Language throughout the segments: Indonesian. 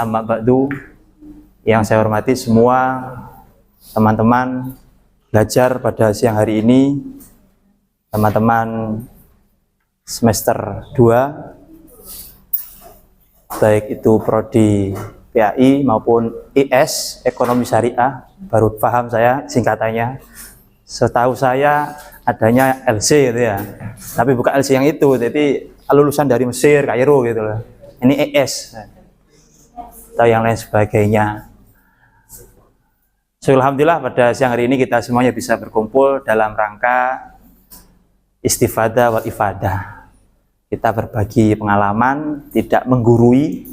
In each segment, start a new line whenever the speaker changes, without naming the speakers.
amma ba'du. Yang saya hormati semua teman-teman belajar pada siang hari ini, teman-teman semester 2, baik itu prodi PAI maupun IS, Ekonomi Syariah, baru paham saya singkatannya. Setahu saya adanya LC gitu ya, tapi bukan LC yang itu, jadi lulusan dari Mesir, Kairo gitu loh. Ini ES atau yang lain sebagainya. So, alhamdulillah pada siang hari ini kita semuanya bisa berkumpul dalam rangka istifadah wal ifadah. Kita berbagi pengalaman, tidak menggurui.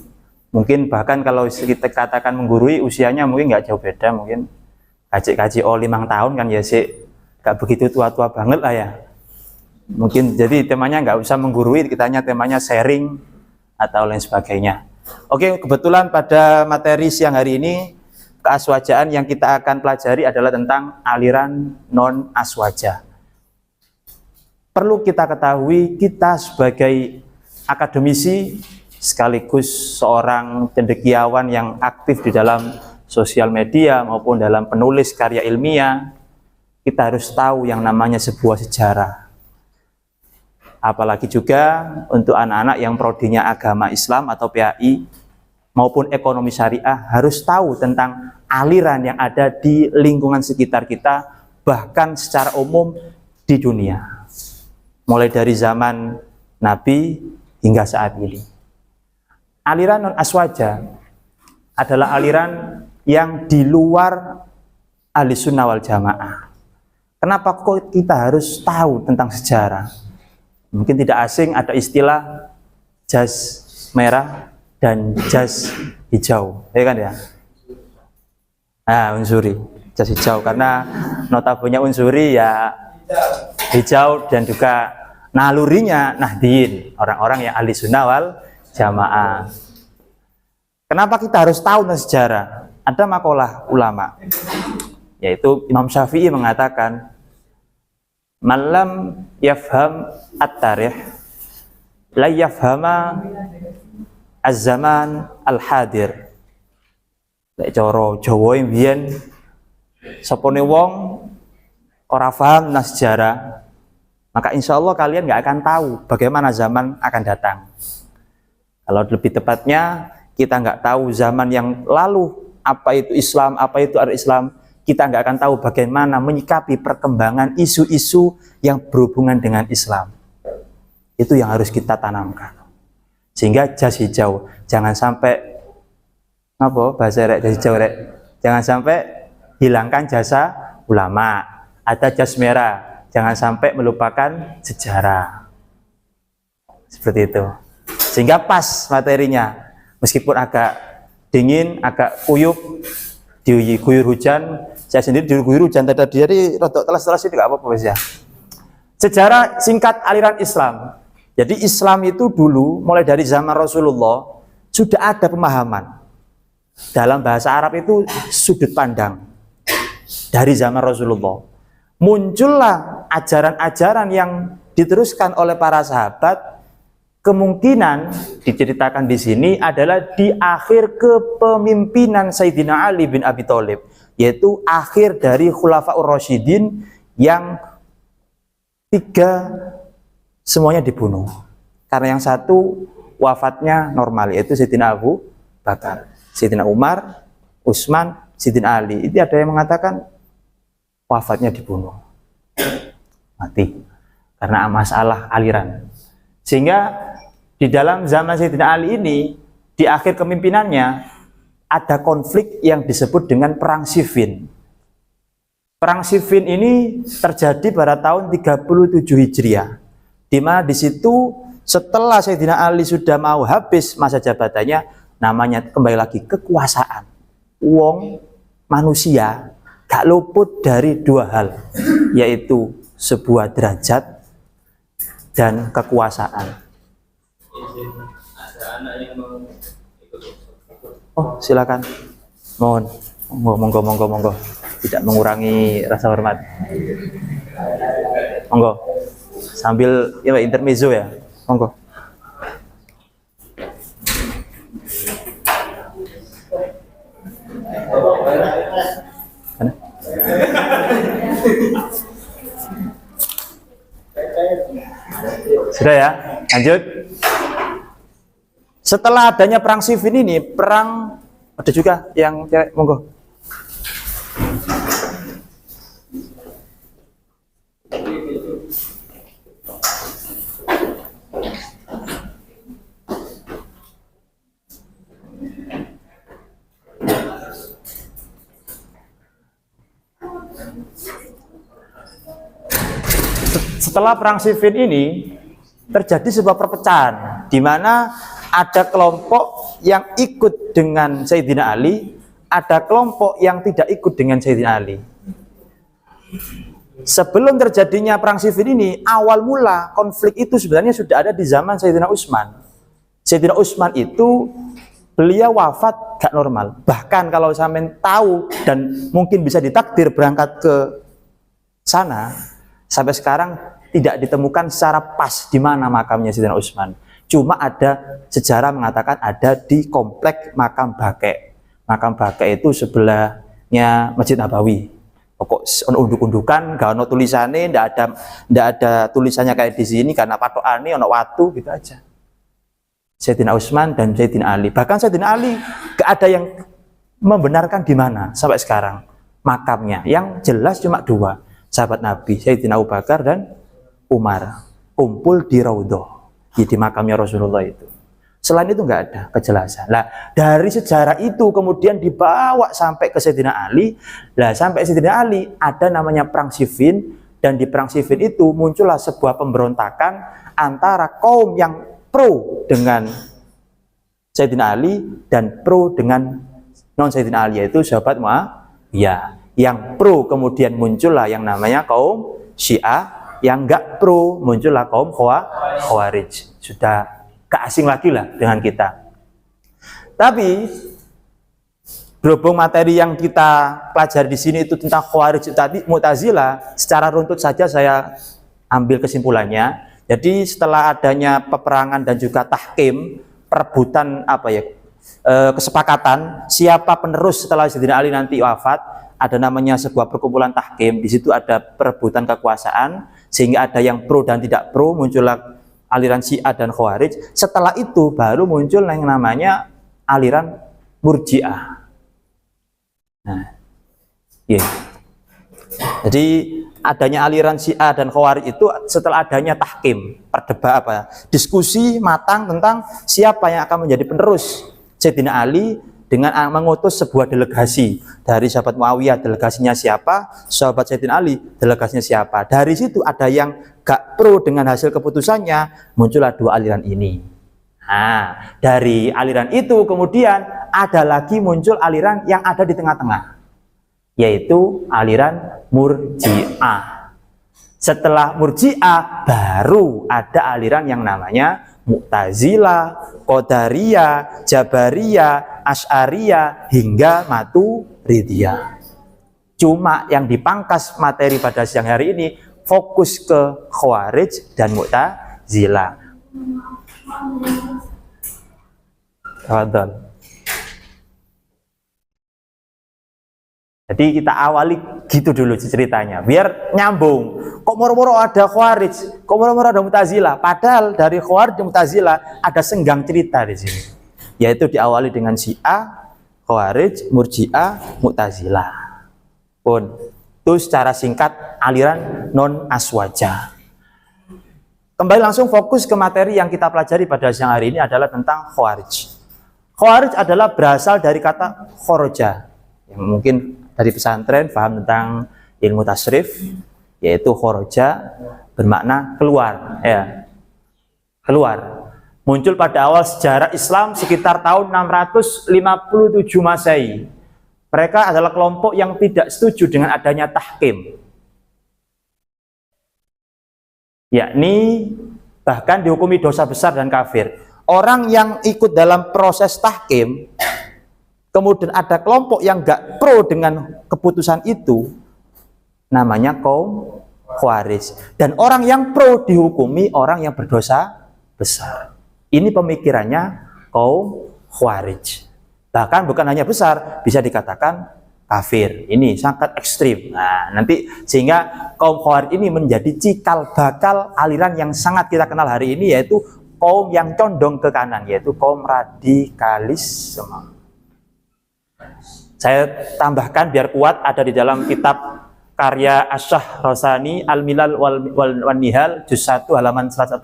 Mungkin bahkan kalau kita katakan menggurui, usianya mungkin nggak jauh beda, mungkin kaji 5 tahun kan ya sih, nggak begitu tua-tua banget lah ya. Mungkin jadi temanya nggak usah menggurui, kitanya temanya sharing atau lain sebagainya. Oke, kebetulan pada materi siang hari ini keaswajaan yang kita akan pelajari adalah tentang aliran non-aswaja. Perlu kita ketahui, kita sebagai akademisi sekaligus seorang cendekiawan yang aktif di dalam sosial media maupun dalam penulis karya ilmiah, kita harus tahu yang namanya sebuah sejarah. Apalagi juga untuk anak-anak yang prodinya agama Islam atau PAI maupun ekonomi syariah harus tahu tentang aliran yang ada di lingkungan sekitar kita, bahkan secara umum di dunia. Mulai dari zaman Nabi hingga saat ini. Aliran non-aswaja adalah aliran yang di luar ahli sunnah wal jamaah. Kenapa kok kita harus tahu tentang sejarah? Mungkin tidak asing ada istilah jas merah dan jas hijau, ya kan ya? Unsuri, jas hijau, karena notabene unsuri ya hijau dan juga nalurinya Nahdien, orang-orang yang ahli sunnah wal jamaah. Kenapa kita harus tahu tentang sejarah? Ada makalah ulama, yaitu Imam Syafi'i mengatakan, "Malam yafham at-tarikh, la yafhama az-zaman al-hadir." Lek cara Jawa mbiyen sapane wong ora paham tentang sejarah, maka insya Allah kalian nggak akan tahu bagaimana zaman akan datang. Kalau lebih tepatnya, kita nggak tahu zaman yang lalu, apa itu Islam, apa itu Islam, kita nggak akan tahu bagaimana menyikapi perkembangan isu-isu yang berhubungan dengan Islam. Itu yang harus kita tanamkan. Sehingga jas hijau, jangan sampai jas hijau jangan sampai hilangkan jasa ulama. Ada jas merah, jangan sampai melupakan sejarah. Seperti itu. Sehingga pas materinya, meskipun agak dingin, agak kuyup, diguyur hujan, saya sendiri diguyur hujan tadi, jadi rodok telas-telas itu nggak apa-apa ya. Sejarah singkat aliran Islam. Jadi Islam itu dulu mulai dari zaman Rasulullah sudah ada pemahaman. Dalam bahasa Arab itu sudut pandang. Dari zaman Rasulullah muncullah ajaran-ajaran yang diteruskan oleh para sahabat. Kemungkinan diceritakan di sini adalah di akhir kepemimpinan Sayyidina Ali bin Abi Thalib, yaitu akhir dari Khulafaur Rasyidin yang 3 semuanya dibunuh. Karena yang satu wafatnya normal, yaitu Sayyidina Abu Bakar, Sayyidina Umar, Utsman, Sayyidina Ali. Itu ada yang mengatakan wafatnya dibunuh, mati karena masalah aliran. Sehingga di dalam zaman Sayyidina Ali ini, di akhir kepemimpinannya ada konflik yang disebut dengan Perang Siffin. Perang Siffin ini terjadi pada tahun 37 Hijriah, di mana di situ setelah Sayyidina Ali sudah mau habis masa jabatannya, namanya kembali lagi kekuasaan. Wong manusia gak luput dari 2 hal, yaitu sebuah derajat dan kekuasaan. Oh, silakan. Monggo. Tidak mengurangi rasa hormat. Monggo. Sambil ya intermezzo ya. Monggo. Sudah ya, lanjut. Setelah adanya perang Siffin ini, perang ada juga yang cewek, monggo. Setelah perang Siffin ini terjadi sebuah perpecahan di mana ada kelompok yang ikut dengan Sayyidina Ali, ada kelompok yang tidak ikut dengan Sayyidina Ali. Sebelum terjadinya perang Siffin ini, awal mula konflik itu sebenarnya sudah ada di zaman Sayyidina Utsman. Sayyidina Utsman itu beliau wafat gak normal. Bahkan kalau sampean tahu dan mungkin bisa ditakdir berangkat ke sana, sampai sekarang tidak ditemukan secara pas di mana makamnya Sayyidina Utsman. Cuma ada sejarah mengatakan ada di komplek makam Baqi'. Makam Baqi' itu sebelahnya Masjid Nabawi. Pokok unduk-undukan, gak ono tulisannya, ndak ada tulisannya kayak di sini karena patokane ono watu gitu aja. Sayyidina Utsman dan Sayyidina Ali. Bahkan Sayyidina Ali gak ada yang membenarkan di mana sampai sekarang makamnya. Yang jelas cuma dua, sahabat Nabi, Sayyidina Abu Bakar dan Umar, kumpul di Raudhah, di makamnya Rasulullah itu. Selain itu nggak ada kejelasan. Nah, dari sejarah itu kemudian dibawa sampai ke Sayyidina Ali. Nah, sampai Sayyidina Ali ada namanya perang Siffin, dan di perang Siffin itu muncullah sebuah pemberontakan antara kaum yang pro dengan Sayyidina Ali dan pro dengan non Sayyidina Ali, yaitu sahabat Muawiyah. Yang pro kemudian muncullah yang namanya kaum Syiah, yang enggak pro muncullah kaum Khawarij. Sudah gak asing lagi lah dengan kita. Tapi berhubung materi yang kita pelajari di sini itu tentang Khawarij tadi, Mu'tazilah, secara runtut saja saya ambil kesimpulannya. Jadi setelah adanya peperangan dan juga tahkim, perebutan kesepakatan siapa penerus setelah Sayyidina Ali nanti wafat, ada namanya sebuah perkumpulan tahkim. Di situ ada perebutan kekuasaan sehingga ada yang pro dan tidak pro, muncullah aliran Syiah dan Khawarij. Setelah itu baru muncul yang namanya aliran Murji'ah. Nah, yeah. Jadi adanya aliran Syiah dan Khawarij itu setelah adanya tahkim, diskusi matang tentang siapa yang akan menjadi penerus Sayyidina Ali, dengan mengutus sebuah delegasi dari sahabat Muawiyah, delegasinya siapa, sahabat Sayyidina Ali, delegasinya siapa. Dari situ ada yang gak pro dengan hasil keputusannya, muncullah dua aliran ini. Nah, dari aliran itu kemudian ada lagi muncul aliran yang ada di tengah-tengah, yaitu aliran Murji'ah. Setelah Murji'ah baru ada aliran yang namanya Mu'tazilah, Qadariyah, Jabariyah, Asy'ariyah hingga Maturidiyah. Cuma yang dipangkas materi pada siang hari ini fokus ke Khawarij dan Mu'tazilah. Tafadhol. Jadi kita awali gitu dulu ceritanya, biar nyambung. Kok moro-moro ada Khawarij, kok moro-moro ada Mu'tazilah? Padahal dari Khawarij dan Mu'tazilah ada senggang cerita di sini, yaitu diawali dengan Syiah, Khawarij, Murji'ah, Mu'tazilah. Pun itu secara singkat aliran non aswaja. Kembali langsung fokus ke materi yang kita pelajari pada siang hari ini adalah tentang Khawarij. Khawarij adalah berasal dari kata khoroja, yang mungkin dari pesantren paham tentang ilmu tasrif, yaitu khoroja bermakna keluar, ya, keluar. Muncul pada awal sejarah Islam sekitar tahun 657 Masehi. Mereka adalah kelompok yang tidak setuju dengan adanya tahkim, yakni bahkan dihukumi dosa besar dan kafir. Orang yang ikut dalam proses tahkim, kemudian ada kelompok yang gak pro dengan keputusan itu, namanya kaum Khawarij. Dan orang yang pro dihukumi orang yang berdosa besar. Ini pemikirannya kaum Khawarij. Bahkan bukan hanya besar, bisa dikatakan kafir. Ini sangat ekstrim. Nah, nanti sehingga kaum Khawarij ini menjadi cikal bakal aliran yang sangat kita kenal hari ini, yaitu kaum yang condong ke kanan, yaitu kaum radikalisme. Saya tambahkan biar kuat, ada di dalam kitab karya Asyah Rosani Al-Milal wal Nihal juz 1 halaman 111,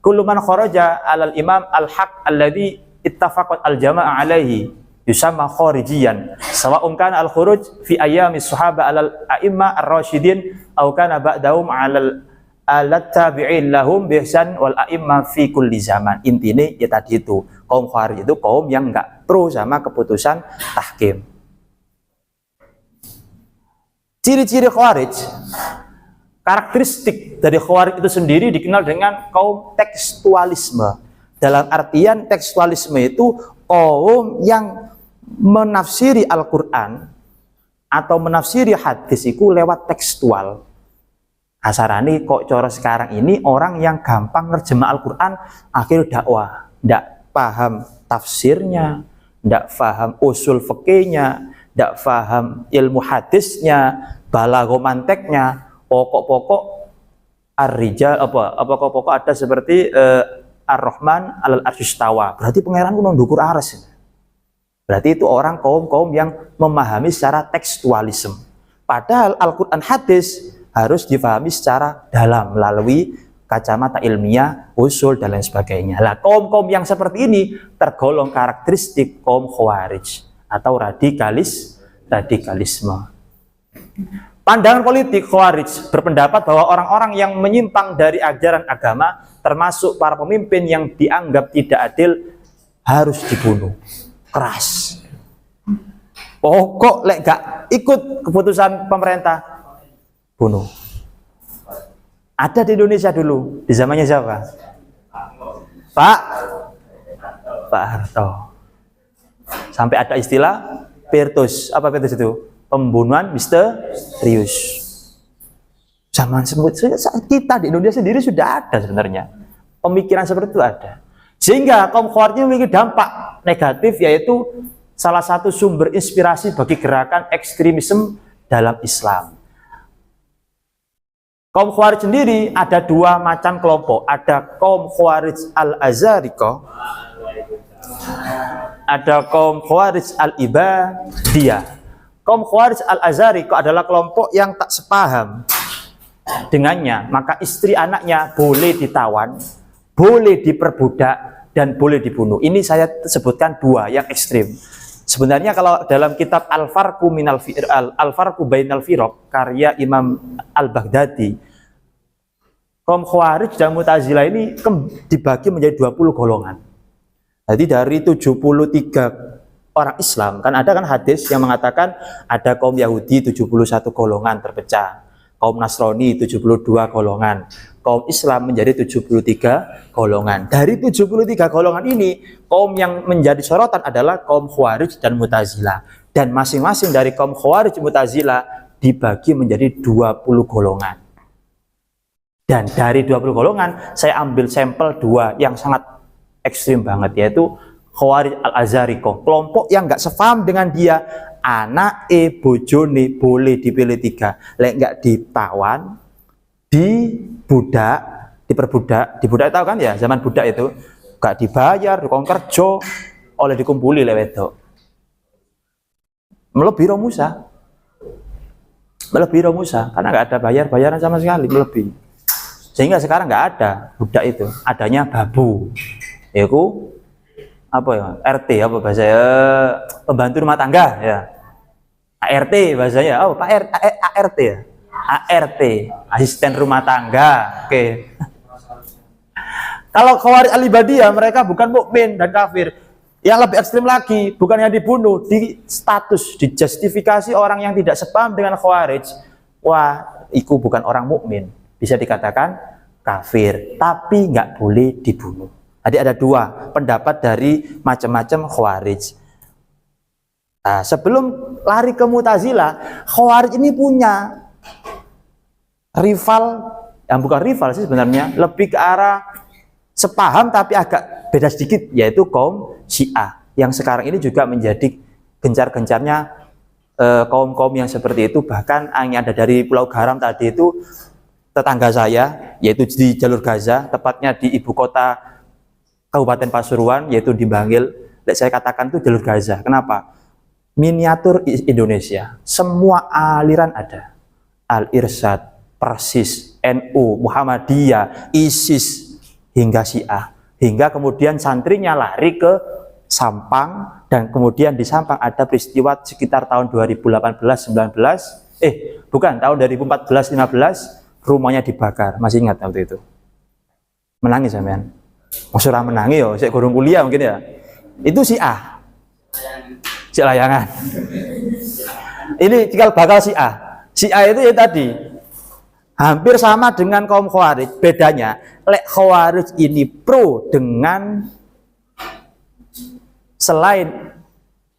kullu man kharaja alal imam al-haq alladhi ittafaqat al-jama'ah alaihi yusamma kharijiyan sawa'un kana al-khuruj fi ayyamis sahaba alal a'imma ar-rasyidin aw kana ba'dahum alal tabi'in lahum bihsan wal a'imma fi kulli zaman. Intinya ya tadi itu, kaum Khawarij itu kaum yang enggak pro sama keputusan tahkim. Ciri-ciri Khawarij, karakteristik dari Khawarij itu sendiri dikenal dengan kaum tekstualisme. Dalam artian tekstualisme itu kaum yang menafsiri Al-Quran atau menafsiri hadis itu lewat tekstual. Asarani kok cara sekarang ini orang yang gampang nerjemah Al-Quran akhir dakwah, ndak paham tafsirnya, ndak paham usul fikihnya, ndak paham ilmu hadisnya, balaghah manteknya, pokok-pokok ar-rijal pokok-pokok ada seperti Ar-Rahman alal arsyistawa. Berarti pangeran ku ndukur aras. Berarti itu orang kaum yang memahami secara tekstualisme. Padahal Al-Quran hadis harus difahami secara dalam melalui kacamata ilmiah, usul dan lain sebagainya. Lah kaum-kaum yang seperti ini tergolong karakteristik kaum Khawarij atau radikalisme. Pandangan politik Khawarij berpendapat bahwa orang-orang yang menyimpang dari ajaran agama, termasuk para pemimpin yang dianggap tidak adil, harus dibunuh keras. Pokok lek gak ikut keputusan pemerintah, bunuh. Ada di Indonesia dulu, di zamannya siapa? Pak Harto. Sampai ada istilah Pirtus. Apa Pirtus itu? Pembunuhan misterius. Zaman kita di Indonesia sendiri sudah ada sebenarnya. Pemikiran seperti itu ada. Sehingga kaum Khawarij memiliki dampak negatif, yaitu salah satu sumber inspirasi bagi gerakan ekstremisme dalam Islam. Kaum Khawarij sendiri ada dua macam kelompok. Ada kaum Khawarij al-Azhariyah, ada kaum Khawarij al-Ibadiyah. Kaum Khawarij al-Azhariyah adalah kelompok yang tak sepaham dengannya, maka istri anaknya boleh ditawan, boleh diperbudak, dan boleh dibunuh. Ini saya sebutkan dua yang ekstrim. Sebenarnya kalau dalam kitab Al-Farqu Bainal Firaq karya Imam Al-Baghdadi, kaum Khawarij dan Mu'tazilah ini dibagi menjadi 20 golongan. Jadi dari 73 orang Islam, kan ada kan hadis yang mengatakan ada kaum Yahudi 71 golongan terpecah, kaum Nasrani 72 golongan, kaum Islam menjadi 73 golongan. Dari 73 golongan ini, kaum yang menjadi sorotan adalah kaum Khawarij dan Mu'tazilah. Dan masing-masing dari kaum Khawarij dan Mu'tazilah dibagi menjadi 20 golongan. Dan dari 20 golongan, saya ambil sampel dua yang sangat ekstrim banget, yaitu Khawarij al-Azhariyah, kelompok yang nggak sepaham dengan dia. Anak bojone boleh dipilih 3, lek nggak ditawan, diperbudak, tahu kan ya, zaman budak itu nggak dibayar, dikon kerja, oleh dikumpuli lewat itu. Melebihi Musa, karena nggak ada bayaran sama sekali, melebihi. Sehingga sekarang nggak ada budak itu, adanya babu, yaitu apa ya, RT apa bahasa ya, pembantu rumah tangga ya, ART bahasanya, oh Pak ART ya, ART, asisten rumah tangga. Oke. Kalau Khawarij al-Ibadiyah, mereka bukan mukmin dan kafir. Yang lebih ekstrim lagi, bukan yang dibunuh, di status, dijustifikasi orang yang tidak sepaham dengan Khawarij. Wah, itu bukan orang mukmin, bisa dikatakan kafir, tapi nggak boleh dibunuh. Jadi ada dua pendapat dari macam-macam Khawarij. Nah, sebelum lari ke Mu'tazilah, Khawarij ini punya rival, yang bukan rival sih sebenarnya, lebih ke arah sepaham tapi agak beda sedikit, yaitu kaum Syiah, yang sekarang ini juga menjadi gencar-gencarnya kaum-kaum yang seperti itu. Bahkan yang ada dari Pulau Garam tadi itu tetangga saya, yaitu di jalur Gaza, tepatnya di ibu kota Kabupaten Pasuruan, yaitu di Bangil. Saya katakan itu jalur Gaza. Kenapa? Miniatur Indonesia, semua aliran ada. Al-Irsyad, Persis, NU, Muhammadiyah, ISIS, hingga Syiah. Hingga kemudian santrinya lari ke Sampang, dan kemudian di Sampang ada peristiwa sekitar tahun 2018-19, bukan, tahun 2014-15, rumahnya dibakar. Masih ingat waktu itu? Menangis sampean? Maksudnya menangis ya, saya gurung kuliah mungkin ya. Itu Syiah. Si layangan. Ini cikal bakal Syiah. Syiah itu ya tadi hampir sama dengan kaum Khawarij. Bedanya, Khawarij ini pro dengan selain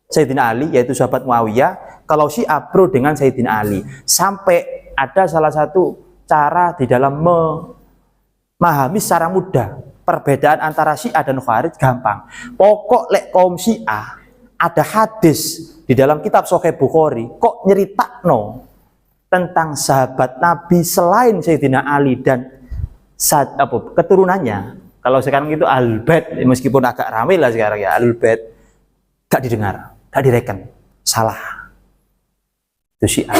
Sayyidina Ali, yaitu sahabat Muawiyah. Kalau Syiah pro dengan Sayyidina Ali. Sampai ada salah satu cara di dalam memahami secara mudah perbedaan antara Syiah dan Khawarij gampang. Pokok kaum Syiah ada hadis di dalam kitab Sahih Bukhari kok nyeritakno tentang sahabat Nabi selain Sayyidina Ali dan keturunannya. Kalau sekarang itu Ahlul Bait, meskipun agak ramai lah sekarang ya, Ahlul Bait gak didengar, gak direken, salah. Itu Syiah.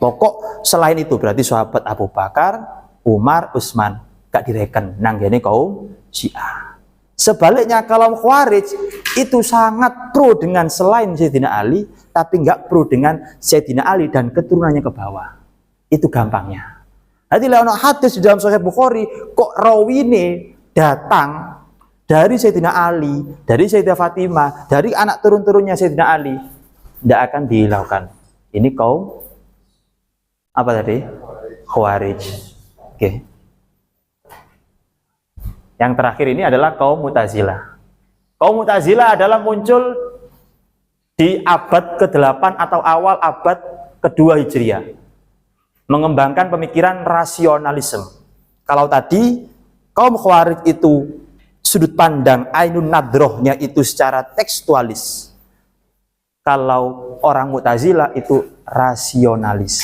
Pokok selain itu berarti sahabat Abu Bakar, Umar, Utsman gak direken. Nanggene kaum Syiah. Sebaliknya kalau Khawarij itu sangat pro dengan selain Sayyidina Ali, tapi nggak pro dengan Sayyidina Ali dan keturunannya ke bawah. Itu gampangnya. Nanti lewat hadis di dalam Sahih Bukhari kok rawine datang dari Sayyidina Ali, dari Sayyidah Fatimah, dari anak turun-turunnya Sayyidina Ali, tidak akan dihilangkan. Ini kaum apa tadi? Khawarij. Oke. Yang terakhir ini adalah kaum Mu'tazilah. Kaum Mu'tazilah adalah muncul di abad ke-8 atau awal abad ke-2 Hijriah. Mengembangkan pemikiran rasionalisme. Kalau tadi kaum Khawarij itu sudut pandang ainun nadrohnya itu secara tekstualis. Kalau orang Mu'tazilah itu rasionalis.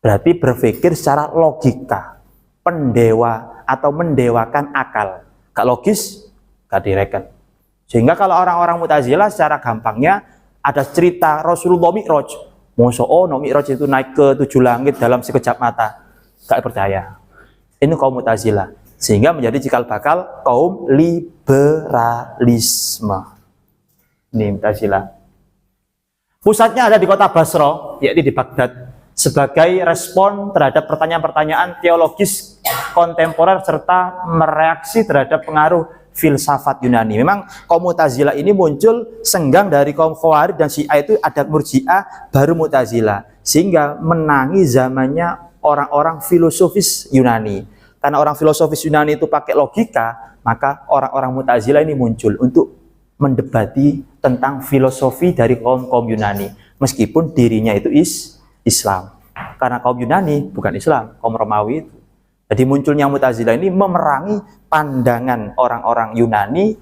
Berarti berpikir secara logika, pendewa atau mendewakan akal. Gak logis, gak direken. Sehingga kalau orang-orang Mu'tazilah secara gampangnya ada cerita Rasulullah Mi'raj. Masa Mi'raj itu naik ke 7 langit dalam sekejap mata. Gak percaya. Ini kaum Mu'tazilah. Sehingga menjadi cikal bakal kaum liberalisme. Ini Mu'tazilah. Pusatnya ada di kota Basra, yaitu di Baghdad. Sebagai respon terhadap pertanyaan-pertanyaan teologis kontemporer serta mereaksi terhadap pengaruh filsafat Yunani. Memang kaum Mu'tazilah ini muncul senggang dari kaum Khawarij dan Syiah, itu ada Murji'ah baru Mu'tazilah, sehingga menangi zamannya orang-orang filosofis Yunani. Karena orang filosofis Yunani itu pakai logika, maka orang-orang Mu'tazilah ini muncul untuk mendebati tentang filosofi dari kaum Yunani, meskipun dirinya itu Islam. Karena kaum Yunani bukan Islam, kaum Romawi itu. Jadi munculnya Mu'tazilah ini memerangi pandangan orang-orang Yunani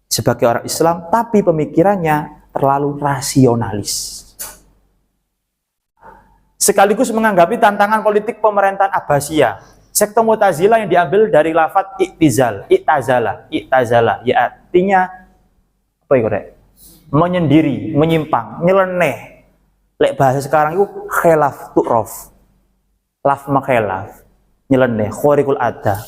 sebagai orang Islam, tapi pemikirannya terlalu rasionalis. Sekaligus menganggapi tantangan politik pemerintahan Abbasiyah. Sekte Mu'tazilah yang diambil dari lafadz i'tazala, ya artinya apa ya, Rek? Menyendiri, menyimpang, nyeleneh. Lek bahasa sekarang itu khilaf tu'raf. Laf makhilaf. Nyeleneh, khorikul ada.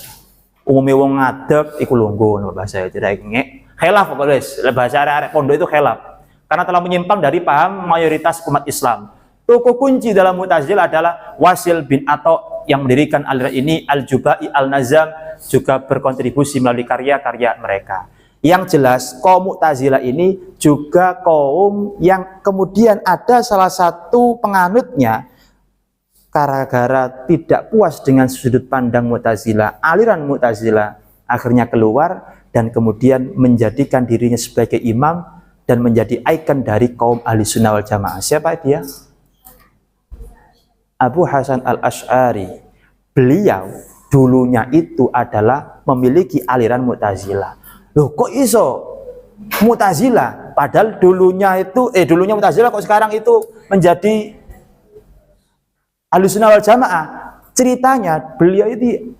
Umumnya wong ngadeg iku lungguh bahasa jadi ngek. Khilaf pokoknya guys. Bahasa arek-arek pondok itu khilaf. Karena telah menyimpang dari paham mayoritas umat Islam. Tokoh kunci dalam Mu'tazilah adalah Wasil bin Atha yang mendirikan aliran ini, Al-Jubai, Al-Nazam, juga berkontribusi melalui karya-karya mereka. Yang jelas kaum Mu'tazilah ini juga kaum yang kemudian ada salah satu penganutnya gara-gara tidak puas dengan sudut pandang Mu'tazilah, aliran Mu'tazilah akhirnya keluar dan kemudian menjadikan dirinya sebagai imam dan menjadi ikon dari kaum Ahli Sunnah wal Jamaah. Siapa dia? Abu Hasan al-Asy'ari. Beliau dulunya itu adalah memiliki aliran Mu'tazilah. Loh kok iso Mu'tazilah. Padahal dulunya Mu'tazilah kok sekarang itu menjadi Ahlussunnah wal Jamaah. Ceritanya beliau itu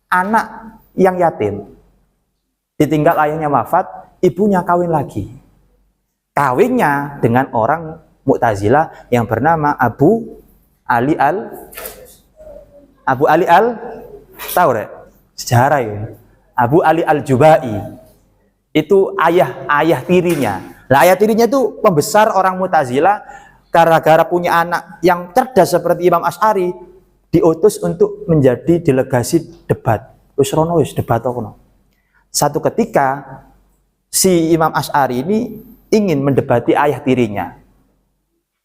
anak yang yatim. Ditinggal ayahnya wafat, ibunya kawin lagi. Kawinnya dengan orang Mu'tazilah yang bernama Abu Ali tahu rek? Sejarah ya. Abu Ali al-Jubai. Itu ayah tirinya. Lah ayah tirinya itu pembesar orang Mu'tazilah, gara-gara punya anak yang cerdas seperti Imam Asy'ari, diutus untuk menjadi delegasi debat. Wis debat ono. Satu ketika si Imam Asy'ari ini ingin mendebati ayah tirinya.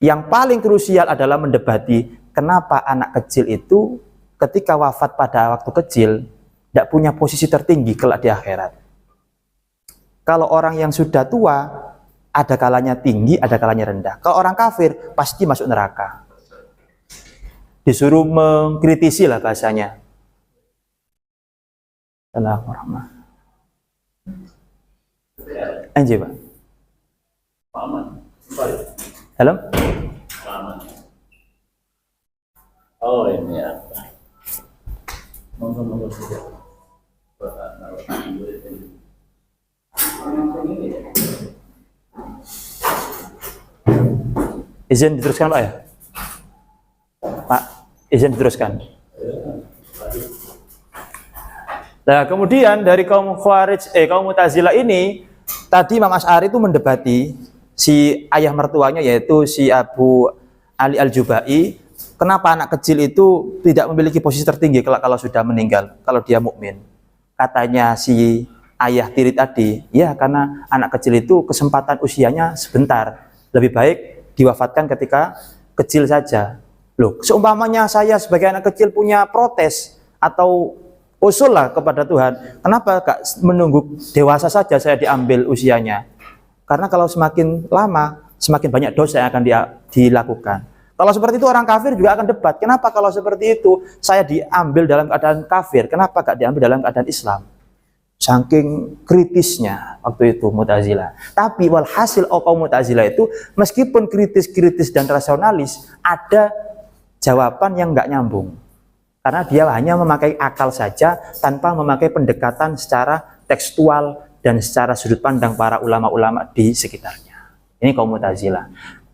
Yang paling krusial adalah mendebati kenapa anak kecil itu ketika wafat pada waktu kecil tidak punya posisi tertinggi kelak di akhirat. Kalau orang yang sudah tua, ada kalanya tinggi, ada kalanya rendah. Kalau orang kafir, pasti masuk neraka. Disuruh mengkritisi lah bahasanya. Assalamualaikum. Anjir, Pak. Halo?
Oh, ini ya. Monggo saja.
Izin diteruskan Pak ya? Pak, izin diteruskan. Nah, kemudian dari kaum Mu'tazilah ini, tadi Imam Asy'ari itu mendebati si ayah mertuanya, yaitu si Abu Ali al-Jubai, kenapa anak kecil itu tidak memiliki posisi tertinggi kalau sudah meninggal, kalau dia mukmin. Katanya si ayah tiri tadi, ya karena anak kecil itu kesempatan usianya sebentar, lebih baik diwafatkan ketika kecil saja. Loh, seumpamanya saya sebagai anak kecil punya protes atau usul lah kepada Tuhan, kenapa gak menunggu dewasa saja saya diambil usianya? Karena kalau semakin lama, semakin banyak dosa yang akan dilakukan. Kalau seperti itu orang kafir juga akan debat, kenapa kalau seperti itu saya diambil dalam keadaan kafir, kenapa gak diambil dalam keadaan Islam? Saking kritisnya waktu itu Mu'tazilah. Tapi walhasil kaum Mu'tazilah itu meskipun kritis dan rasionalis, ada jawaban yang nggak nyambung. Karena dia hanya memakai akal saja tanpa memakai pendekatan secara tekstual dan secara sudut pandang para ulama-ulama di sekitarnya. Ini kaum Mu'tazilah.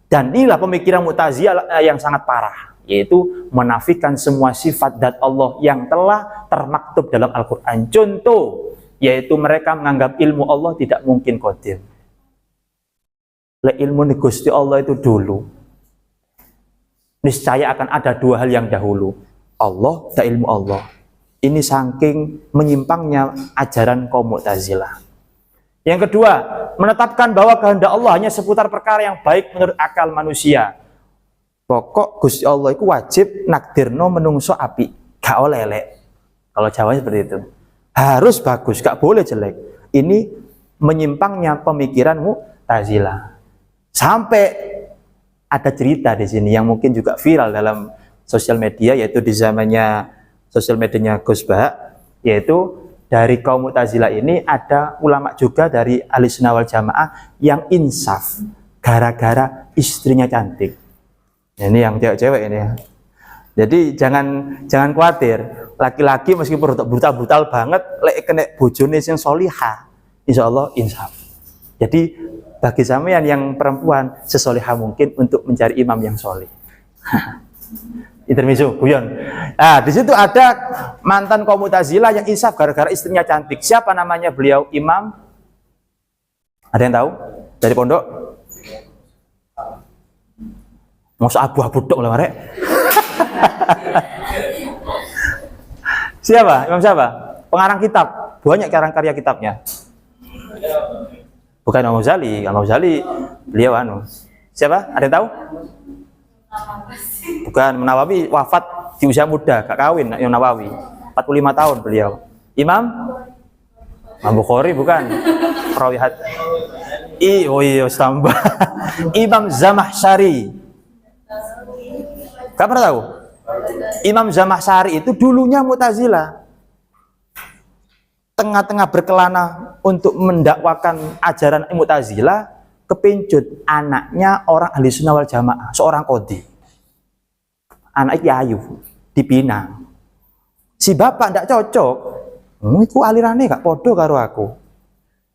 Dan inilah pemikiran Mu'tazilah yang sangat parah, yaitu menafikan semua sifat zat Allah yang telah termaktub dalam Al-Quran. Contoh, yaitu mereka menganggap ilmu Allah tidak mungkin qadim. Ilmu Gusti Allah itu dulu. Niscaya akan ada dua hal yang dahulu, Allah dan ilmu Allah. Ini saking menyimpangnya ajaran kaum Mu'tazilah. Yang kedua, menetapkan bahwa kehendak Allah hanya seputar perkara yang baik menurut akal manusia. Pokok Gusti Allah itu wajib nakdirno menungso api, gak oleh elek. Kalau Jawanya seperti itu. Harus bagus, gak boleh jelek. Ini menyimpangnya pemikiran Mu'tazilah. Sampai ada cerita di sini yang mungkin juga viral dalam sosial media, yaitu di zamannya sosial medianya Gus Bah, yaitu dari kaum Mu'tazilah ini ada ulama juga dari Ahlussunnah wal Jamaah yang insaf gara-gara istrinya cantik. Ini yang cewek-cewek ini. Jadi jangan khawatir, laki-laki meskipun brutal banget, lek kena bojone sing solihah, insyaallah insaf. Jadi bagi sampean yang perempuan, sesolihah mungkin untuk mencari imam yang solih. Intermezzo, guyon. Nah, di situ ada mantan kaum Mu'tazilah yang insaf gara-gara istrinya cantik. Siapa namanya beliau? Imam? Ada yang tahu? Dari pondok? Masa abu-abu dok lah, Rek. Siapa? Imam siapa? Pengarang kitab. Banyak karya kitabnya. Bukan Imam Ghazali. Imam Ghazali beliau siapa? Ada yang tahu? Bukan, Nawawi wafat di usia muda, gak kawin Imam Nawawi. 45 tahun beliau. Imam Bukhari bukan. Perawi hadis. Oh iya, tambah. Imam Zamakhsyari. Gak pernah tahu? Imam Zamakhsyari itu dulunya Mu'tazilah. Tengah-tengah berkelana untuk mendakwakan ajaran Mu'tazilah, kepincut anaknya orang ahli sunnah wal jamaah, seorang kodi. Anak iki ayu, di Pinang. Si bapak ndak cocok, iku alirannya gak podo karo aku.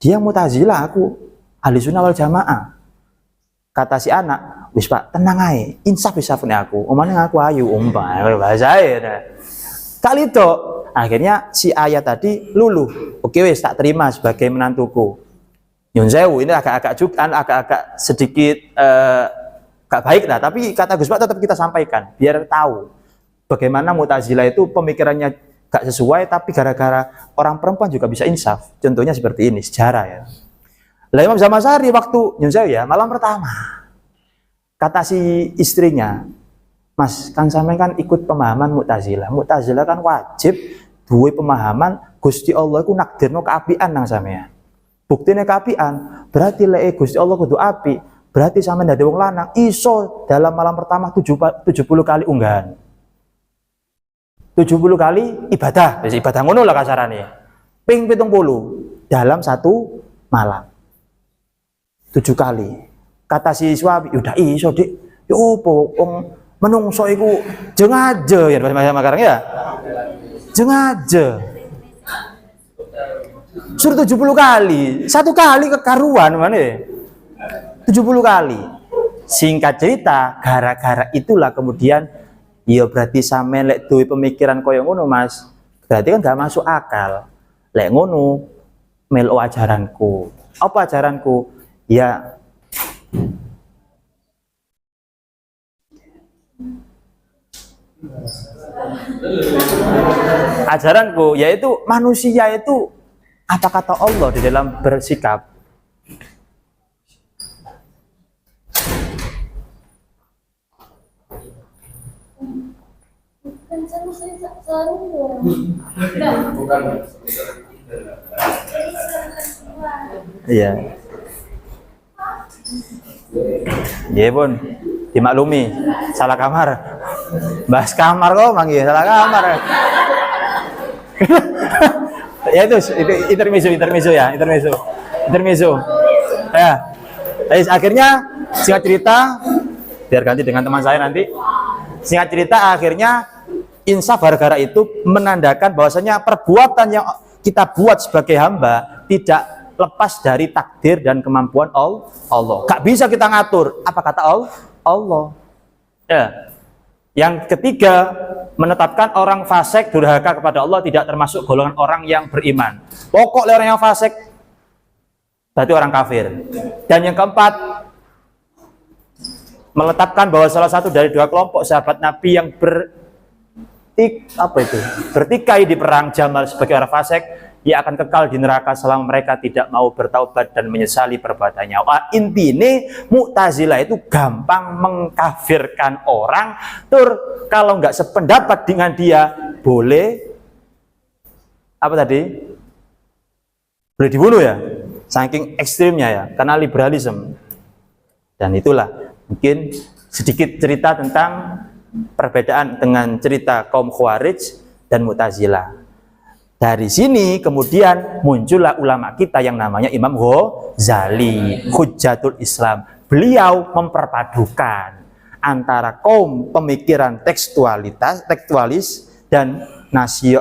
Dia Mu'tazilah, aku ahli sunnah wal jamaah. Kata si anak, wis pak tenang aja, insaf nih aku, omane aku ayu umpah, bahasa aja. Kali itu akhirnya si ayah tadi luluh, oke wis tak terima sebagai menantuku. Nyun sewu, ini agak sedikit gak baik lah, tapi kata Gus Pak tetap kita sampaikan biar tahu bagaimana Mu'tazilah itu pemikirannya gak sesuai, tapi gara-gara orang perempuan juga bisa insaf. Contohnya seperti ini, sejarah ya. Lah Imam Zamasari waktu nyun sewu ya, malam pertama kata si istrinya, Mas, kan sampean kan ikut pemahaman Mu'tazilah. Mu'tazilah kan wajib duwe pemahaman Gusti Allah iku nakdirno keapian nang sampean. Buktine keapian, berarti lek Gusti Allah kudu api, berarti sampean dadi wong lanang iso dalam malam pertama 70 kali unggahan. 70 kali ibadah, ibadah ngono lah kasarane. Ping 70 dalam satu malam. 7 kali. Kata si suami, udah iso dik. Ya opo wong menungso iku jeng aja ya bahasa Makassar ya. Jeng aja. Suruh 70 kali, 1 kali kekaruan mana? 70 kali. Singkat cerita, gara-gara itulah kemudian ya berarti sampe lek duwe pemikiran koyo ngono Mas. Berarti kan gak masuk akal. Lek ngono melu ajaranku. Apa ajaranku? Ya ajaranku yaitu manusia itu apa kata Allah di dalam bersikap. Iya. Iya pun dimaklumi salah kamar. Bahas kamar kok manggil salah kamar. Ya itu intermezzo ya. Ya. Akhirnya singkat cerita biar ganti dengan teman saya nanti. Singkat cerita akhirnya insaf gara-gara itu menandakan bahwasanya perbuatan yang kita buat sebagai hamba tidak lepas dari takdir dan kemampuan Allah. Gak bisa kita ngatur apa kata Allah. Ya. Yang ketiga, menetapkan orang fasik durhaka kepada Allah tidak termasuk golongan orang yang beriman. Pokoknya orang yang fasik berarti orang kafir. Dan yang keempat, meletakkan bahwa salah satu dari 2 kelompok sahabat Nabi yang bertikai di perang Jamal sebagai orang fasik, ia akan kekal di neraka selama mereka tidak mau bertaubat dan menyesali perbuatannya. Intinya Mu'tazilah itu gampang mengkafirkan orang, kalau nggak sependapat dengan dia boleh apa tadi? Boleh dibunuh ya, saking ekstrimnya ya, karena liberalisme. Dan itulah mungkin sedikit cerita tentang perbedaan dengan cerita kaum Khawarij dan Mu'tazilah. Dari sini kemudian muncullah ulama kita yang namanya Imam Ghazali, Hujjatul Islam. Beliau memperpadukan antara kaum pemikiran tekstualis dan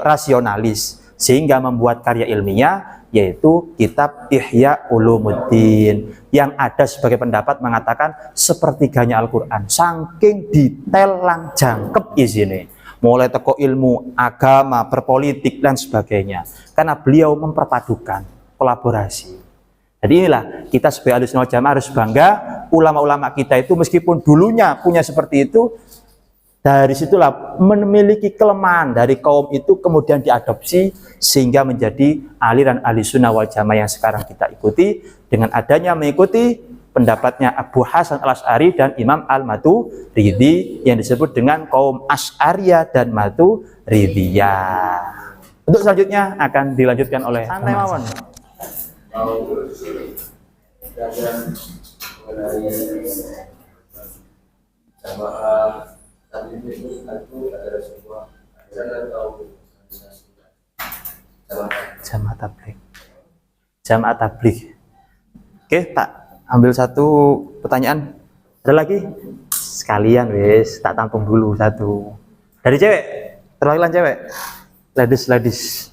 rasionalis sehingga membuat karya ilmiah yaitu kitab Ihya Ulumuddin yang ada sebagai pendapat mengatakan sepertiganya Al-Qur'an, saking detail lang jangkep isine. Mulai teko ilmu agama, berpolitik dan sebagainya. Karena beliau memperpadukan kolaborasi. Jadi inilah kita sebagai Ahlussunnah wal Jamaah harus bangga ulama-ulama kita itu meskipun dulunya punya seperti itu, dari situlah memiliki kelemahan dari kaum itu kemudian diadopsi sehingga menjadi aliran Ahlussunnah wal Jamaah yang sekarang kita ikuti dengan adanya mengikuti pendapatnya Abu Hasan al-Asy'ari dan Imam al-Maturidi yang disebut dengan kaum Asy'ariyah dan Maturidiyah. Untuk selanjutnya akan dilanjutkan oleh Santai Mawon. Jamaah tabligh. jamaah tabligh. Oke, tak ambil satu pertanyaan. Ada lagi? Sekalian wes, tak tampung dulu satu. Dari cewek, terwakilan cewek. Ladies.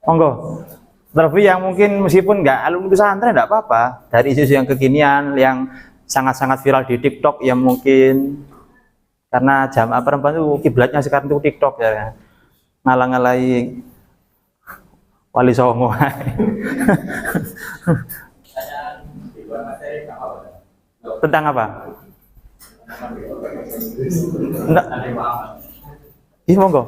Monggo. Terlebih yang mungkin meskipun nggak alumni pesantren nggak apa-apa. Dari isu yang kekinian yang sangat-sangat viral di TikTok yang mungkin karena jamaah perempuan itu kiblatnya sekarang itu TikTok ya. Ngalang-ngalai Wali Songo. Tentang apa? Enggak. Ih, monggo.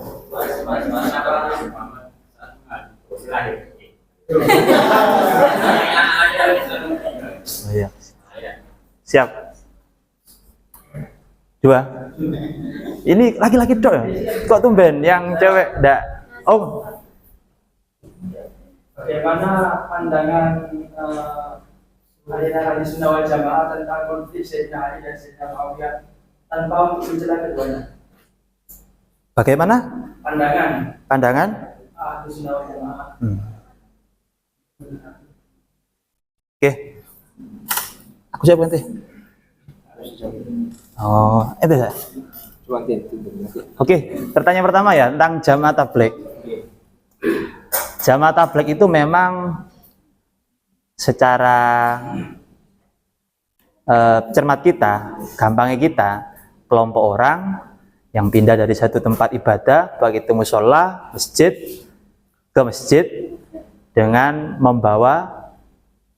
Oh, iya. Siap. 2. Ini laki-laki dok ya? Kok tumben yang cewek enggak? Oh.
Bagaimana pandangan aliran Ahlussunnah wal Jamaah tentang konflik Sayyidina Ali dan Sayyidina Muawiyah tanpa untuk mencela keduanya?
Bagaimana? Pandangan?
Ahlussunnah wal Jamaah.
Oke. Aku siap nanti. Oh, itu ya. Oke, pertanyaan pertama ya tentang jamaah tabligh. Jamaah tabligh itu memang secara cermat kita, gampangnya kita, kelompok orang yang pindah dari satu tempat ibadah, baik itu musola, masjid, ke masjid dengan membawa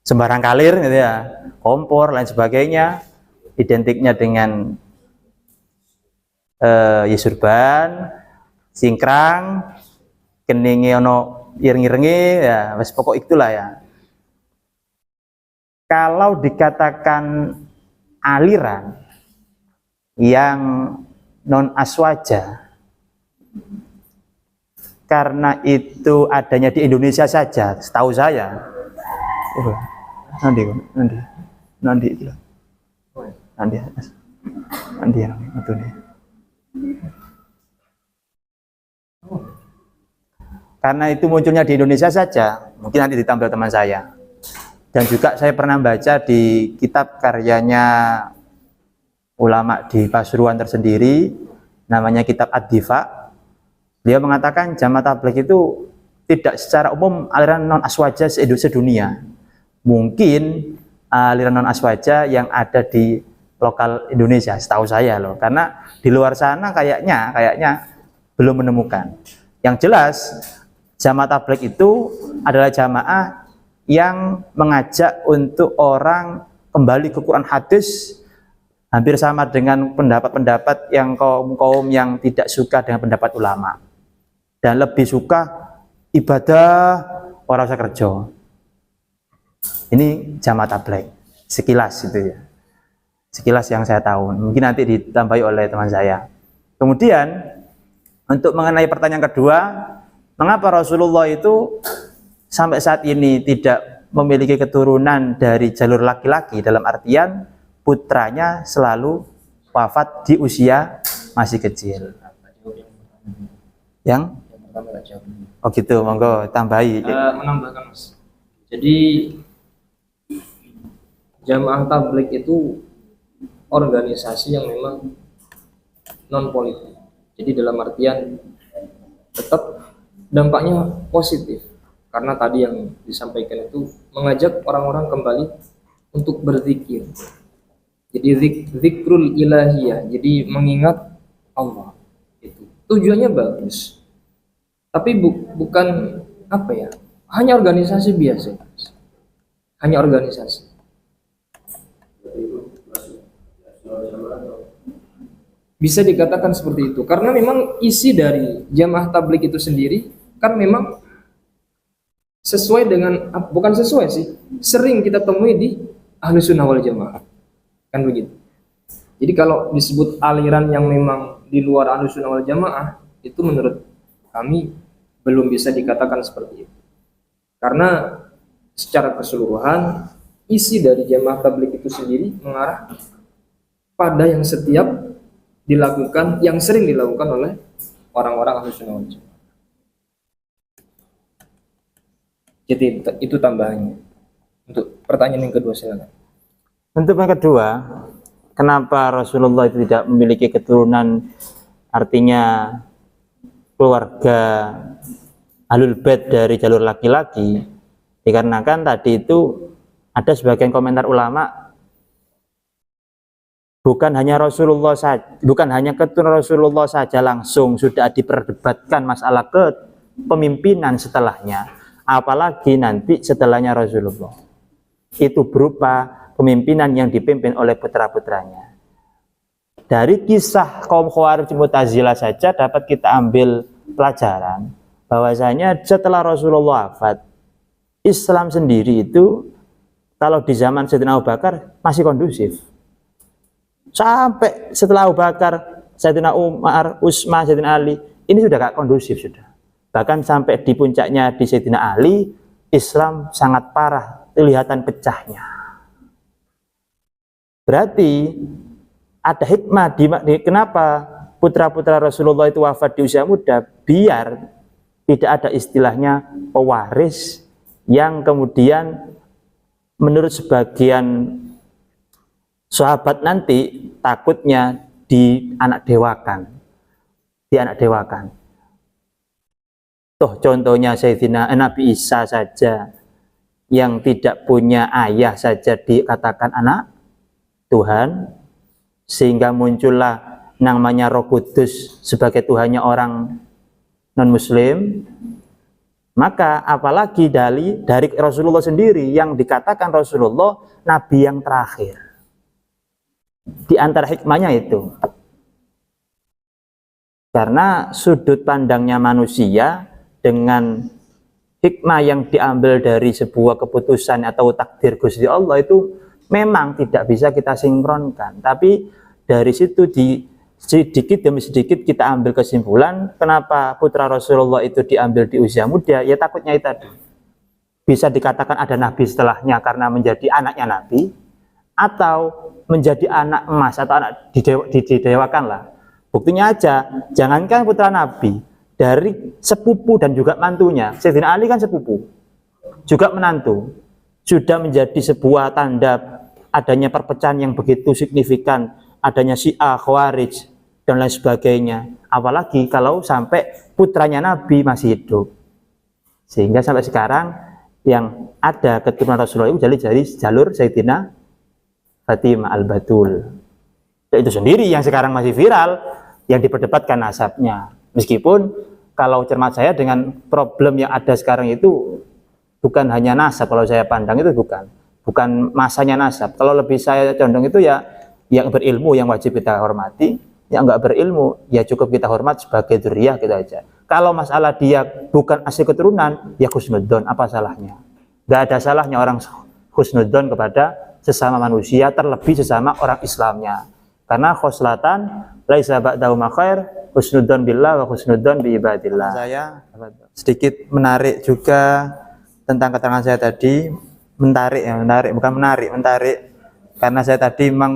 sembarang kalir, gitu ya, kompor, lain sebagainya, identiknya dengan yesurban, singkrang, keningi ono ireng-irengi, ya, wes pokok itulah ya. Kalau dikatakan aliran yang non aswaja, karena itu adanya di Indonesia saja, setahu saya. Nanti itu, nanti itu nih. Karena itu munculnya di Indonesia saja, mungkin nanti ditambah teman saya. Dan juga saya pernah baca di kitab karyanya ulama di Pasuruan tersendiri, namanya kitab Ad-Difa. Dia mengatakan jamaah tabligh itu tidak secara umum aliran non aswaja sedunia. Mungkin aliran non aswaja yang ada di lokal Indonesia, setahu saya loh. Karena di luar sana kayaknya belum menemukan. Yang jelas jamaah tabligh itu adalah jamaah yang mengajak untuk orang kembali ke Quran hadis, hampir sama dengan pendapat-pendapat yang kaum yang tidak suka dengan pendapat ulama dan lebih suka ibadah orang usah kerja. Ini jamaah tabligh sekilas itu ya, sekilas yang saya tahu, mungkin nanti ditambahi oleh teman saya. Kemudian untuk mengenai pertanyaan kedua, mengapa Rasulullah itu sampai saat ini tidak memiliki keturunan dari jalur laki-laki, dalam artian putranya selalu wafat di usia masih kecil. Yang pertama nggak jawab. Oh gitu, monggo tambahi.
Menambahkan Mas. Jadi jamaah tabligh itu organisasi yang memang non politik. Jadi dalam artian tetap dampaknya positif. Karena tadi yang disampaikan itu mengajak orang-orang kembali untuk berzikir. Jadi zikrul ilahiyah, jadi mengingat Allah. Itu tujuannya bagus. Tapi bukan apa ya? Hanya organisasi biasa. Hanya organisasi. Bisa dikatakan seperti itu. Karena memang isi dari jamaah tabligh itu sendiri kan memang sesuai dengan, bukan sesuai sih, sering kita temui di Ahlussunnah wal Jamaah, kan begitu. Jadi kalau disebut aliran yang memang di luar Ahlussunnah wal Jamaah, itu menurut kami belum bisa dikatakan seperti itu. Karena secara keseluruhan isi dari jamaah tabligh itu sendiri mengarah pada yang setiap dilakukan, yang sering dilakukan oleh orang-orang Ahlussunnah wal Jamaah. Jadi itu tambahannya. Untuk pertanyaan yang kedua silakan.
Untuk yang kedua, kenapa Rasulullah itu tidak memiliki keturunan, artinya keluarga Ahlul Bait dari jalur laki-laki? Dikarenakan tadi itu ada sebagian komentar ulama, bukan hanya Rasulullah saja, bukan hanya keturunan Rasulullah saja langsung sudah diperdebatkan masalah kepemimpinan setelahnya, apalagi nanti setelahnya Rasulullah itu berupa pemimpinan yang dipimpin oleh putra-putranya. Dari kisah kaum Khawarij Mu'tazilah saja dapat kita ambil pelajaran bahwasanya setelah Rasulullah wafat, Islam sendiri itu kalau di zaman Sayyidina Abu Bakar masih kondusif. Sampai setelah Abu Bakar, Sayyidina Umar, Utsman, Sayyidina Ali, ini sudah gak kondusif sudah. Bahkan sampai di puncaknya di Sayyidina Ali, Islam sangat parah, kelihatan pecahnya. Berarti ada hikmah kenapa putra-putra Rasulullah itu wafat di usia muda, biar tidak ada istilahnya pewaris yang kemudian menurut sebagian sahabat nanti takutnya di anak dewakan. Toh contohnya Sayyidina Nabi Isa saja yang tidak punya ayah saja dikatakan anak Tuhan, sehingga muncullah namanya Roh Kudus sebagai Tuhannya orang non-muslim. Maka apalagi dari Rasulullah sendiri yang dikatakan Rasulullah Nabi yang terakhir. Di antara hikmahnya itu, karena sudut pandangnya manusia dengan hikmah yang diambil dari sebuah keputusan atau takdir Gusti Allah itu memang tidak bisa kita sinkronkan. Tapi dari situ sedikit demi sedikit kita ambil kesimpulan kenapa putra Rasulullah itu diambil di usia muda. Ya takutnya itu tadi, bisa dikatakan ada nabi setelahnya karena menjadi anaknya nabi, atau menjadi anak emas atau anak didewakan lah. Buktinya aja, jangankan putra nabi, dari sepupu dan juga mantunya, Sayyidina Ali kan sepupu juga menantu, sudah menjadi sebuah tanda adanya perpecahan yang begitu signifikan, adanya Syiah, Khawarij dan lain sebagainya. Apalagi kalau sampai putranya Nabi masih hidup, sehingga sampai sekarang yang ada keturunan Rasulullah itu dari jalur Sayyidina Fatimah Al-Batul. Itu sendiri yang sekarang masih viral, yang diperdebatkan nasabnya. Meskipun kalau cermat saya dengan problem yang ada sekarang itu bukan hanya nasab, kalau saya pandang itu bukan masanya nasab. Kalau lebih saya condong itu ya yang berilmu yang wajib kita hormati, yang enggak berilmu ya cukup kita hormat sebagai dzurriyyah gitu aja. Kalau masalah dia bukan asli keturunan, ya husnudzon, apa salahnya? Enggak ada salahnya orang husnudzon kepada sesama manusia, terlebih sesama orang Islamnya. Karena khoslatan laisa ba'dahu khair, husnudzon billah wa husnudzon bi ibadillah. Saya sedikit menarik juga tentang keterangan saya tadi, mentarik karena saya tadi memang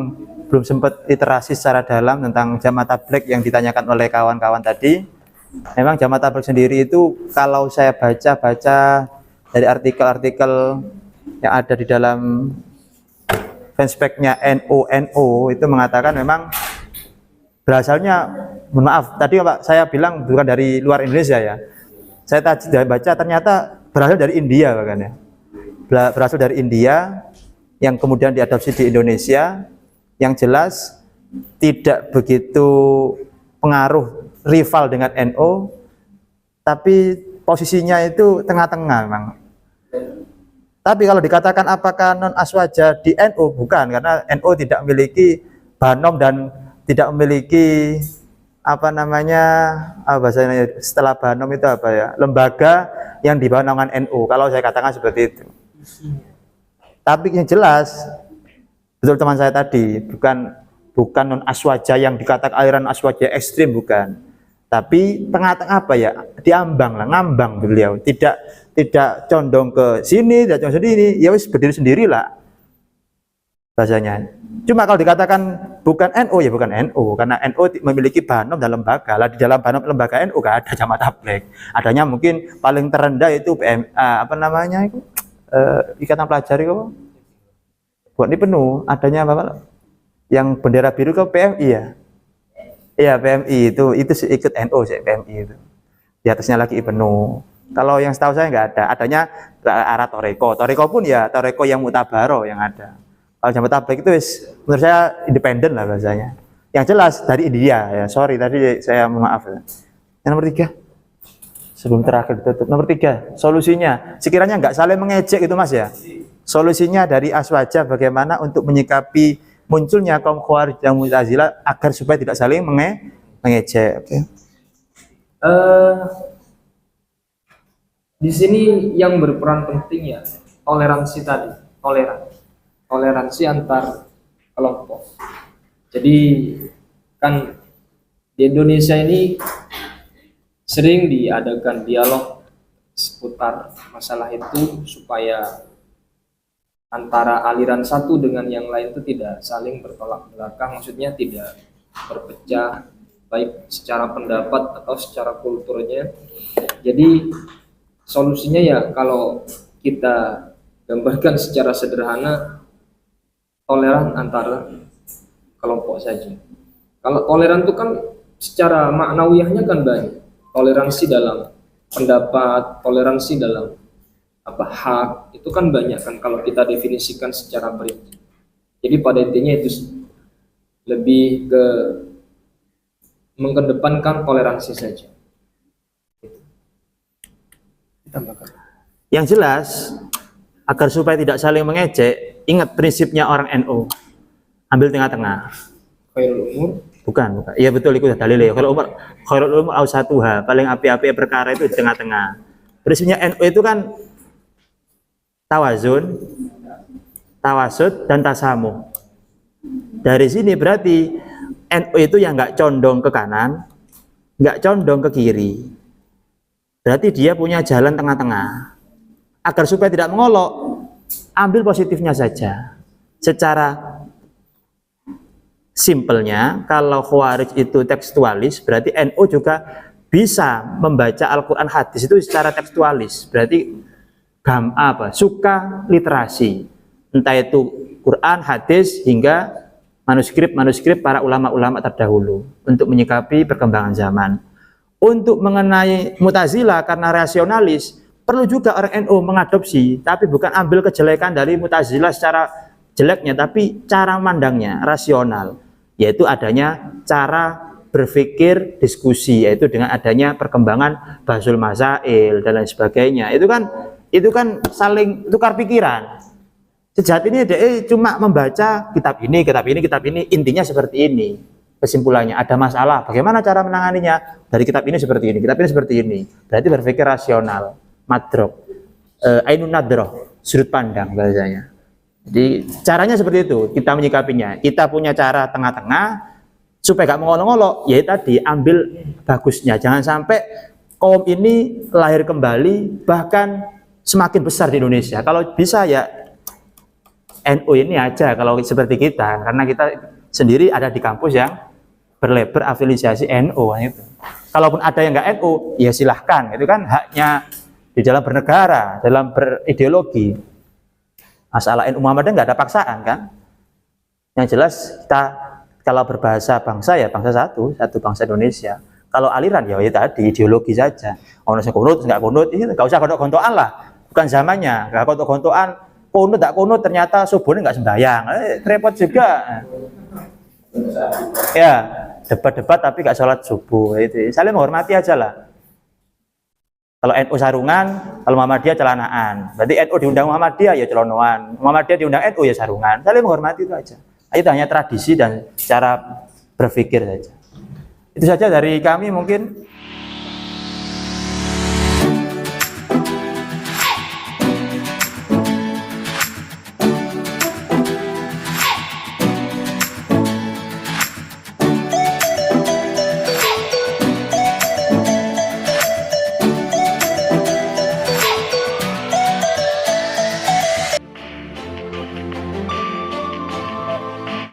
belum sempat literasi secara dalam tentang jamaah tabligh yang ditanyakan oleh kawan-kawan tadi. Memang jamaah tabligh sendiri itu kalau saya baca dari artikel-artikel yang ada di dalam fanspage-nya NU itu mengatakan memang berasalnya, mohon maaf tadi Pak saya bilang bukan dari luar Indonesia ya. Saya tadi baca ternyata berasal dari India bahkan ya. Berasal dari India yang kemudian diadopsi di Indonesia, yang jelas tidak begitu pengaruh rival dengan NU, tapi posisinya itu tengah-tengah memang. Tapi kalau dikatakan apakah non aswaja di NU, bukan, karena NU tidak memiliki banom dan tidak memiliki apa namanya, bahasanya setelah banom itu apa ya, lembaga yang di bawah naungan NU, kalau saya katakan seperti itu. Tapi yang jelas betul teman saya tadi, bukan non aswaja yang dikatakan aliran aswaja ekstrim, bukan, tapi tengah-tengah apa ya, diambang lah, ngambang beliau, tidak condong ke sini, tidak condong ke sini, ya wis berdiri sendirilah. bahasanya. Cuma kalau dikatakan bukan NU ya bukan NU, karena NU memiliki banom dan lembaga. Lah di dalam banom lembaga NU gak ada jamaah tabligh. Adanya mungkin paling terendah itu apa namanya itu ikatan pelajar itu. Buat ini penuh, adanya apa? Yang bendera biru ke PMI ya. Iya PMI itu ikut NU sih PMI itu. Di atasnya lagi penuh. Kalau yang setahu saya nggak ada, adanya arah Toreko. Toreko pun ya Toreko yang mutabaro yang ada. Kalau jamaah tabligh itu menurut saya independen lah bahasanya. Yang jelas dari India ya. Sorry tadi saya maaf ya. Yang nomor 3 sebelum terakhir ditutup. Nomor 3 solusinya sekiranya nggak saling mengejek itu mas ya. Solusinya dari Aswaja bagaimana untuk menyikapi munculnya kaum Khawarij dan Mu'tazilah agar supaya tidak saling mengejek. Okay.
Di sini yang berperan penting ya toleransi tadi, toleransi antar kelompok. Jadi kan di Indonesia ini sering diadakan dialog seputar masalah itu supaya antara aliran satu dengan yang lain itu tidak saling bertolak belakang, maksudnya tidak berpecah baik secara pendapat atau secara kulturnya. Jadi solusinya ya kalau kita gambarkan secara sederhana, toleran antara kelompok saja. Kalau toleran itu kan secara maknawiyahnya kan banyak. Toleransi dalam pendapat, toleransi dalam hak, itu kan banyak kan kalau kita definisikan secara perinci. Jadi pada intinya itu lebih ke mengedepankan toleransi saja.
Yang jelas agar supaya tidak saling mengejek, ingat prinsipnya orang NU, ambil tengah-tengah.
Khairul umur
Bukan. Iya betul itu dalilnya. Khairul umur ausatuha, paling api-api perkara itu di tengah-tengah. Prinsipnya NU itu kan tawazun, tawasud, dan tasamuh. Dari sini berarti NU itu yang nggak condong ke kanan, nggak condong ke kiri. Berarti dia punya jalan tengah-tengah. Agar supaya tidak mengolok, ambil positifnya saja. Secara simpelnya, kalau Khawarij itu tekstualis, berarti NU juga bisa membaca Al-Quran hadis itu secara tekstualis. Berarti suka literasi, entah itu Quran, hadis, hingga manuskrip para ulama-ulama terdahulu untuk menyikapi perkembangan zaman. Untuk mengenai Mu'tazilah karena rasionalis, perlu juga orang NU mengadopsi, tapi bukan ambil kejelekan dari Mu'tazilah secara jeleknya, tapi cara mandangnya rasional, yaitu adanya cara berpikir diskusi, yaitu dengan adanya perkembangan bahsul masail dan lain sebagainya. Itu kan saling tukar pikiran. Sejatinya dia cuma membaca kitab ini, intinya seperti ini. Kesimpulannya ada masalah, bagaimana cara menanganinya? Dari kitab ini seperti ini, kitab ini seperti ini. Berarti berpikir rasional, madrok, ainun nadroh, sudut pandang bahasanya. Jadi caranya seperti itu kita menyikapinya. Kita punya cara tengah-tengah supaya gak mengolok-olok. Ya tadi ambil bagusnya. Jangan sampai kaum ini lahir kembali bahkan semakin besar di Indonesia. Kalau bisa ya NU ini aja kalau seperti kita, karena kita sendiri ada di kampus yang berlabel afiliasi NU itu. Kalaupun ada yang nggak NU, ya silahkan. Itu kan haknya di dalam bernegara, dalam berideologi. Masalah NU Muhammadiyah nggak ada paksaan kan. Yang jelas kita kalau berbahasa bangsa ya bangsa satu bangsa Indonesia. Kalau aliran ya tadi ideologi saja. Orang yang kunut nggak kunut, ini nggak usah gontok-gontokan lah. Bukan zamannya, nggak gontok-gontokan. Kunut tak kunut ternyata subuhnya nggak sembahyang, repot juga. Ya debat-debat tapi nggak sholat subuh, itu saling menghormati aja lah. Kalau NU sarungan, kalau Muhammadiyah celanaan. Berarti NU diundang Muhammadiyah ya celonoan, Muhammadiyah diundang NU ya sarungan. Saling menghormati itu aja. Itu hanya tradisi dan cara berpikir saja. Itu saja dari kami mungkin.